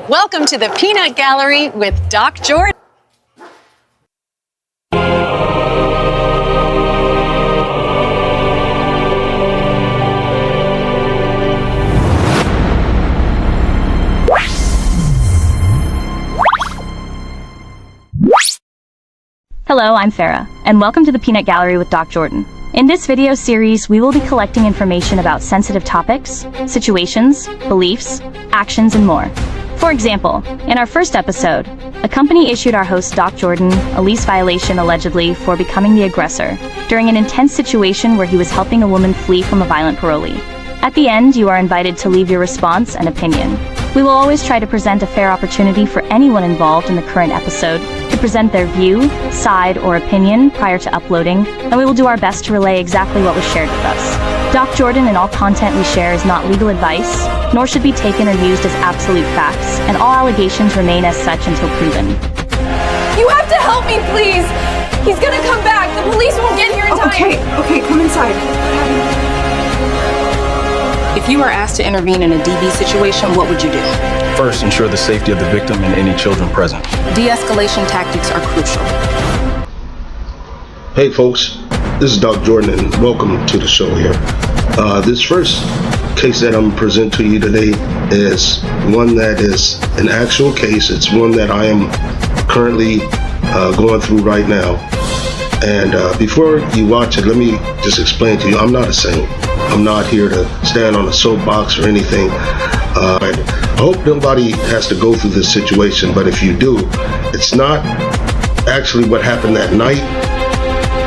Welcome to the Peanut Gallery with Doc Jordan. Hello, I'm Farah, and welcome to the Peanut Gallery with Doc Jordan. In this video series, we will be collecting information about sensitive topics, situations, beliefs, actions, and more. For example, in our first episode, a company issued our host Doc Jordan a lease violation allegedly for becoming the aggressor during an intense situation where he was helping a woman flee from a violent parolee. At the end, you are invited to leave your response and opinion. We will always try to present a fair opportunity for anyone involved in the current episode to present their view, side, or opinion prior to uploading, and we will do our best to relay exactly what was shared with us. Doc Jordan and all content we share is not legal advice, nor should be taken or used as absolute facts, and all allegations remain as such until proven. You have to help me, please! He's gonna come back! The police won't get here in time! Okay, come inside. If you were asked to intervene in a DV situation, what would you do? First, ensure the safety of the victim and any children present. De-escalation tactics are crucial. Hey folks, this is Doc Jordan and welcome to the show here. This first case that I'm presenting to you today is one that is an actual case. It's one that I am currently going through right now. And before you watch it, let me just explain to you, I'm not a saint. I'm not here to stand on a soapbox or anything. I hope nobody has to go through this situation, but if you do, it's not actually what happened that night,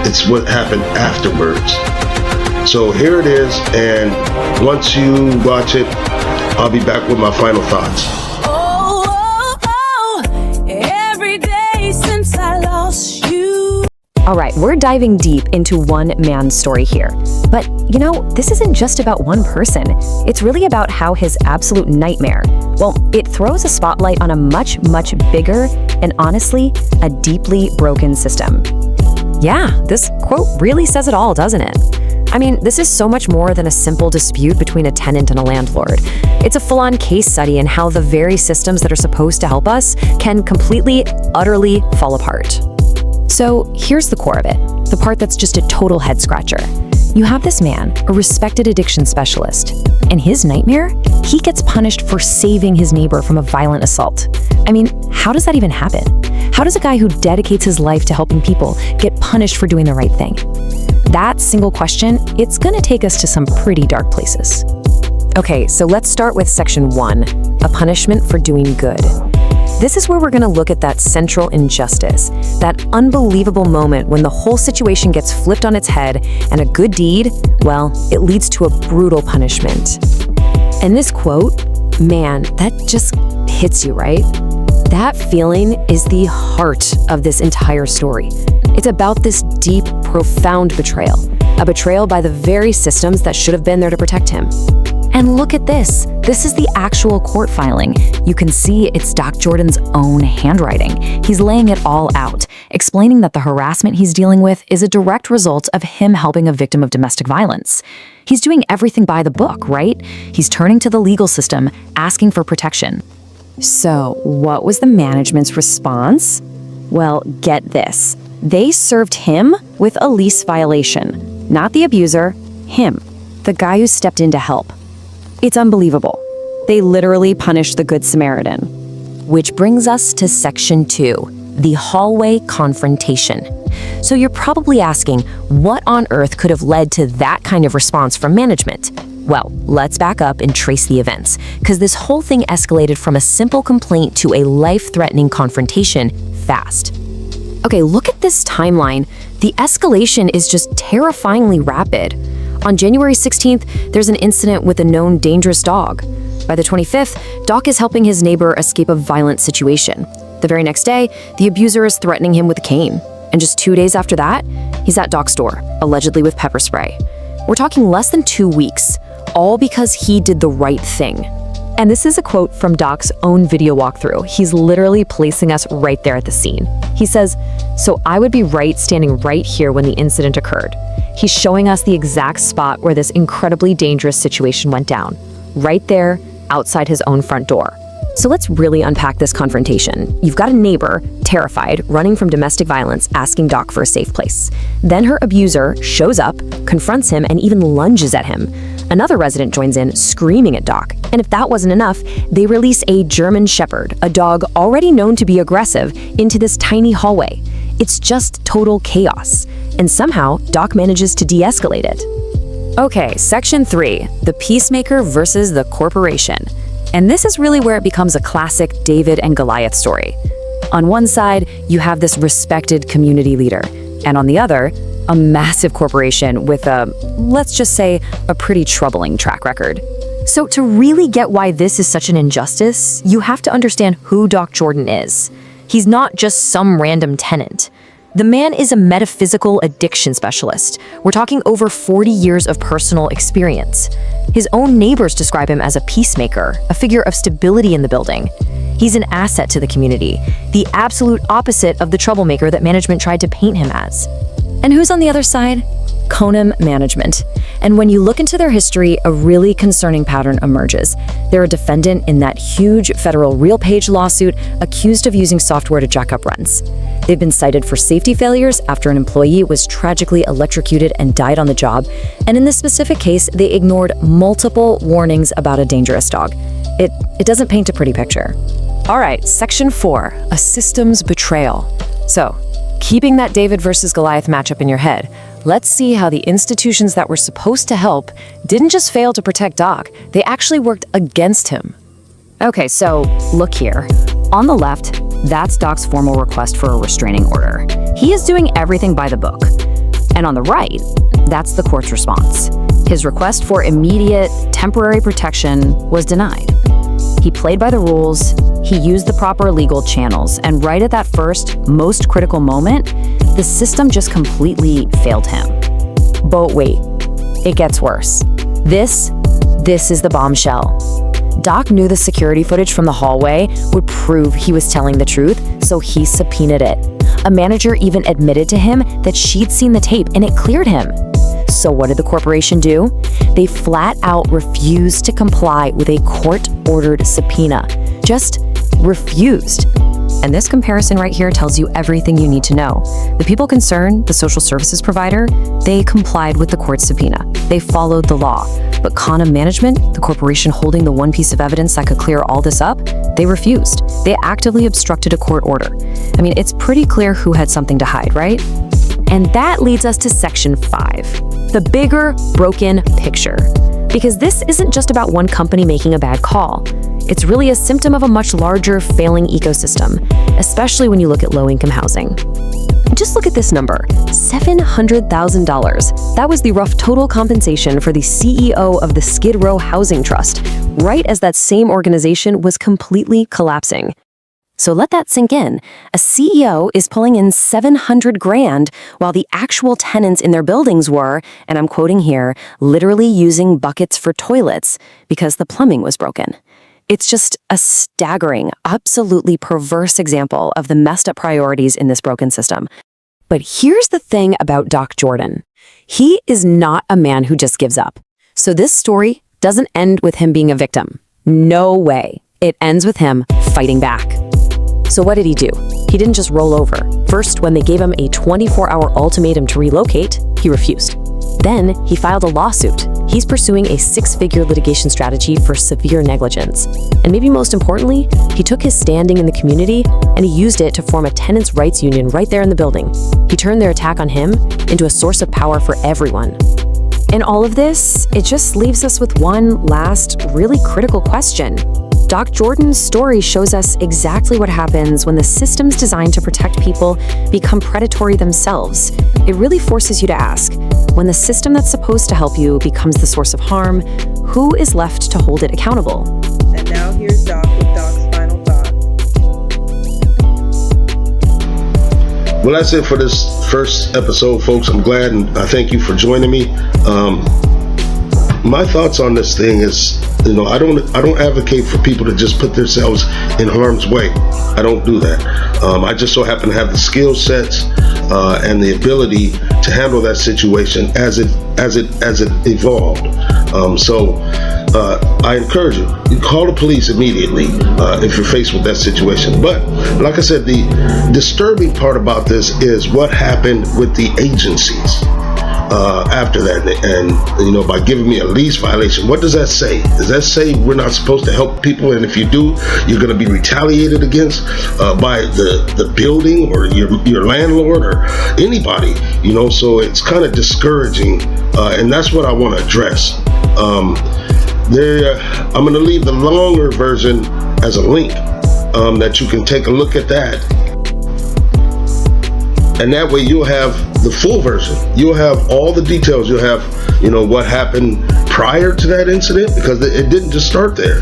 it's what happened afterwards. So here it is, and once you watch it, I'll be back with my final thoughts. Every day since I lost you. All right, we're diving deep into one man's story here. But, you know, this isn't just about one person. It's really about how his absolute nightmare, well, it throws a spotlight on a much, much bigger and honestly, a deeply broken system. Yeah, this quote really says it all, doesn't it? I mean, this is so much more than a simple dispute between a tenant and a landlord. It's a full-on case study in how the very systems that are supposed to help us can completely, utterly fall apart. So here's the core of it, the part that's just a total head-scratcher. You have this man, a respected addiction specialist, and his nightmare? He gets punished for saving his neighbor from a violent assault. I mean, how does that even happen? How does a guy who dedicates his life to helping people get punished for doing the right thing? That single question, it's gonna take us to some pretty dark places. Okay, so let's start with section 1, a punishment for doing good. This is where we're gonna look at that central injustice, that unbelievable moment when the whole situation gets flipped on its head and a good deed, well, it leads to a brutal punishment. And this quote, man, that just hits you, right? That feeling is the heart of this entire story. It's about this deep, profound betrayal, a betrayal by the very systems that should have been there to protect him. And look at this. This is the actual court filing. You can see it's Doc Jordan's own handwriting. He's laying it all out, explaining that the harassment he's dealing with is a direct result of him helping a victim of domestic violence. He's doing everything by the book, right? He's turning to the legal system, asking for protection. So, what was the management's response? Well, get this. They served him with a lease violation. Not the abuser, him, the guy who stepped in to help. It's unbelievable. They literally punished the Good Samaritan. Which brings us to section 2, the hallway confrontation. So you're probably asking, what on earth could have led to that kind of response from management? Well, let's back up and trace the events, because this whole thing escalated from a simple complaint to a life-threatening confrontation fast. Okay, look at this timeline. The escalation is just terrifyingly rapid. On January 16th, there's an incident with a known dangerous dog. By the 25th, Doc is helping his neighbor escape a violent situation. The very next day, the abuser is threatening him with a cane. And just 2 days after that, he's at Doc's door, allegedly with pepper spray. We're talking less than 2 weeks, all because he did the right thing. And this is a quote from Doc's own video walkthrough. He's literally placing us right there at the scene. He says, "So I would be standing right here when the incident occurred." He's showing us the exact spot where this incredibly dangerous situation went down, right there outside his own front door. So let's really unpack this confrontation. You've got a neighbor, terrified, running from domestic violence, asking Doc for a safe place. Then her abuser shows up, confronts him, and even lunges at him. Another resident joins in, screaming at Doc. And if that wasn't enough, they release a German Shepherd, a dog already known to be aggressive, into this tiny hallway. It's just total chaos. And somehow, Doc manages to de-escalate it. Okay, Section 3, the peacemaker versus the corporation. And this is really where it becomes a classic David and Goliath story. On one side, you have this respected community leader, and on the other, a massive corporation with let's just say, a pretty troubling track record. So to really get why this is such an injustice, you have to understand who Doc Jordan is. He's not just some random tenant. The man is a metaphysical addiction specialist. We're talking over 40 years of personal experience. His own neighbors describe him as a peacemaker, a figure of stability in the building. He's an asset to the community, the absolute opposite of the troublemaker that management tried to paint him as. And who's on the other side? Conam Management. And when you look into their history, a really concerning pattern emerges. They're a defendant in that huge federal RealPage lawsuit accused of using software to jack up rents. They've been cited for safety failures after an employee was tragically electrocuted and died on the job. And in this specific case, they ignored multiple warnings about a dangerous dog. It doesn't paint a pretty picture. All right, Section 4, a systems betrayal. So, keeping that David versus Goliath matchup in your head, let's see how the institutions that were supposed to help didn't just fail to protect Doc, they actually worked against him. Okay, so look here. On the left, that's Doc's formal request for a restraining order. He is doing everything by the book. And on the right, that's the court's response. His request for immediate, temporary protection was denied. He played by the rules, he used the proper legal channels, and right at that first, most critical moment, the system just completely failed him. But wait, it gets worse. This is the bombshell. Doc knew the security footage from the hallway would prove he was telling the truth, so he subpoenaed it. A manager even admitted to him that she'd seen the tape and it cleared him. So what did the corporation do? They flat out refused to comply with a court-ordered subpoena. Just refused. And this comparison right here tells you everything you need to know. The people concerned, the social services provider, they complied with the court's subpoena. They followed the law. But Conam Management, the corporation holding the one piece of evidence that could clear all this up, they refused. They actively obstructed a court order. I mean, it's pretty clear who had something to hide, right? And that leads us to Section 5, the bigger, broken picture. Because this isn't just about one company making a bad call. It's really a symptom of a much larger, failing ecosystem, especially when you look at low-income housing. Just look at this number, $700,000. That was the rough total compensation for the CEO of the Skid Row Housing Trust, right as that same organization was completely collapsing. So let that sink in. A CEO is pulling in $700,000 while the actual tenants in their buildings were, and I'm quoting here, literally using buckets for toilets because the plumbing was broken. It's just a staggering, absolutely perverse example of the messed up priorities in this broken system. But here's the thing about Doc Jordan. He is not a man who just gives up. So this story doesn't end with him being a victim. No way. It ends with him fighting back. So what did he do? He didn't just roll over. First, when they gave him a 24-hour ultimatum to relocate, he refused. Then, he filed a lawsuit. He's pursuing a 6-figure litigation strategy for severe negligence. And maybe most importantly, he took his standing in the community and he used it to form a tenants' rights union right there in the building. He turned their attack on him into a source of power for everyone. In all of this, it just leaves us with one last, really critical question. Doc Jordan's story shows us exactly what happens when the systems designed to protect people become predatory themselves. It really forces you to ask, when the system that's supposed to help you becomes the source of harm, who is left to hold it accountable? And now here's Doc with Doc's final thoughts. Well, that's it for this first episode, folks. I'm glad and I thank you for joining me. my thoughts on this thing is, I don't advocate for people to just put themselves in harm's way. I don't do that. I just so happen to have the skill sets and the ability to handle that situation as it evolved. So I encourage you, call the police immediately if you're faced with that situation. But like I said, the disturbing part about this is what happened with the agencies after that, and by giving me a lease violation. What does that say? Does that say we're not supposed to help people, and if you do, you're going to be retaliated against by the building or your landlord or anybody? So it's kind of discouraging, and that's what I want to address. I'm going to leave the longer version as a link that you can take a look at that. And that way you'll have the full version. You'll have all the details. You'll have, what happened prior to that incident, because it didn't just start there.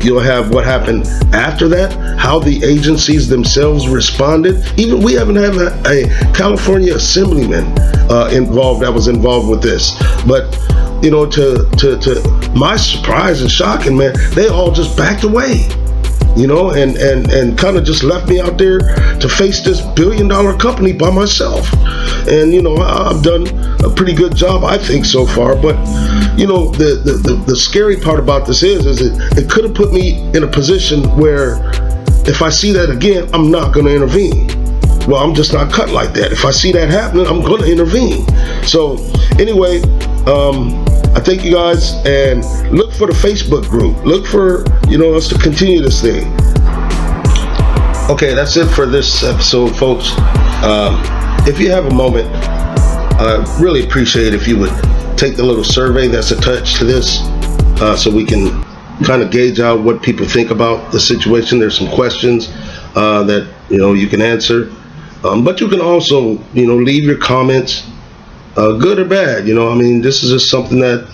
You'll have what happened after that, how the agencies themselves responded. Even we haven't had a California assemblyman that was involved with this. But, to my surprise and shocking, man, they all just backed away. And kind of just left me out there to face this billion-dollar company by myself. And, I've done a pretty good job, I think, so far. But, the scary part about this is it could have put me in a position where if I see that again, I'm not going to intervene. Well, I'm just not cut like that. If I see that happening, I'm going to intervene. So, anyway, I thank you guys, and look for the Facebook group. Look for, us to continue this thing. Okay, that's it for this episode, folks. If you have a moment, I really appreciate if you would take the little survey that's attached to this, so we can kind of gauge out what people think about the situation. There's some questions that, you can answer. But you can also, leave your comments, good or bad. This is just something that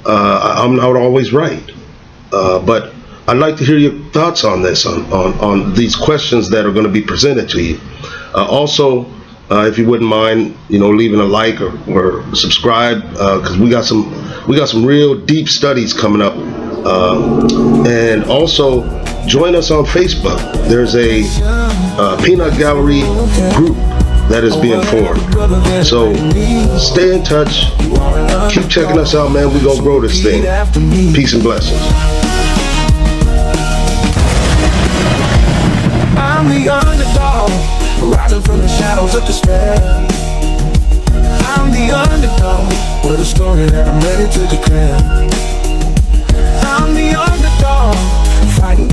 I'm not always right. But I'd like to hear your thoughts on this, on these questions that are going to be presented to you. Also, if you wouldn't mind, leaving a like or subscribe, because we got some real deep studies coming up. And also join us on Facebook. There's a Peanut Gallery group that is being formed. So stay in touch. Keep checking us out, man. We're going to grow this thing. Peace and blessings. I'm the underdog, rising from the shadows of despair. I'm the underdog, with a story that I'm ready to declare. I'm the underdog.